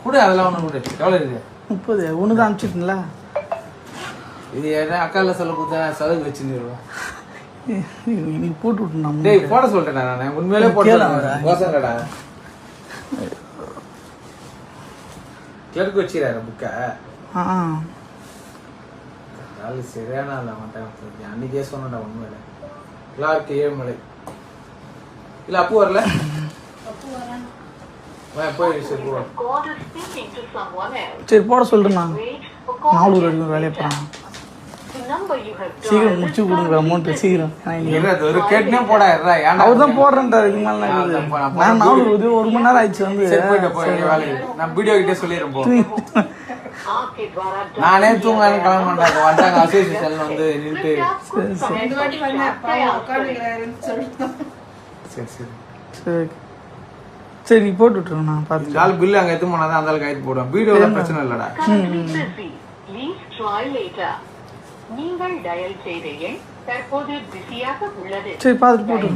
கூட அதெல்லாம் ஒன்று கூட எவ்வளோ இருக்கு? 30. ஒன்று தான் அனுப்பிச்சிட்டுங்களா? இது என்ன அக்கால சொல்ல கொடுத்தா சலுகை வச்சுருவா. நீ போட்டு விட்டுனா டேய் போட சொல்லிட்டேன் நான் உண்மையிலே போட்டேன். கோசங்கடா கிளர்க்கு வச்சிடாரு புக்கை. அது சரியான இல்லை மாட்டேன். அன்னைக்கே சொன்னடா உண்மையில. கிளார்க்கு ஏழுமலை இல்லை அப்பு வரல. சரி போட சொல்றேண்ணா. 4 வரைக்கும் வேலையை போறான். சீக்கிரம் முடிச்சு கொடுங்க அமௌண்ட் சீக்கிரம். கேட்டுனே போடா. அவர் தான் போடுறேன்ட்டாரு. இதுக்கு மேல நான் 4 1 மணி நேரம் ஆயிடுச்சு வந்து. நான் வீடியோ கிட்டே சொல்லிடுறேன். நானே தூங்கலான்னு கிளம்ப மாட்டாங்க. வந்தாங்க அசோசியேஷன்ல வந்து நின்று. சரி சரி போட்டு விட்டுருங்க. நான் பார்த்து ஆள் பில்லு அங்கே எடுத்து போனால் தான் அந்த ஆளுக்கு கைது போடுவேன். வீடியோல பிரச்சனை இல்லைடா. சரி பார்த்துட்டு போட்டு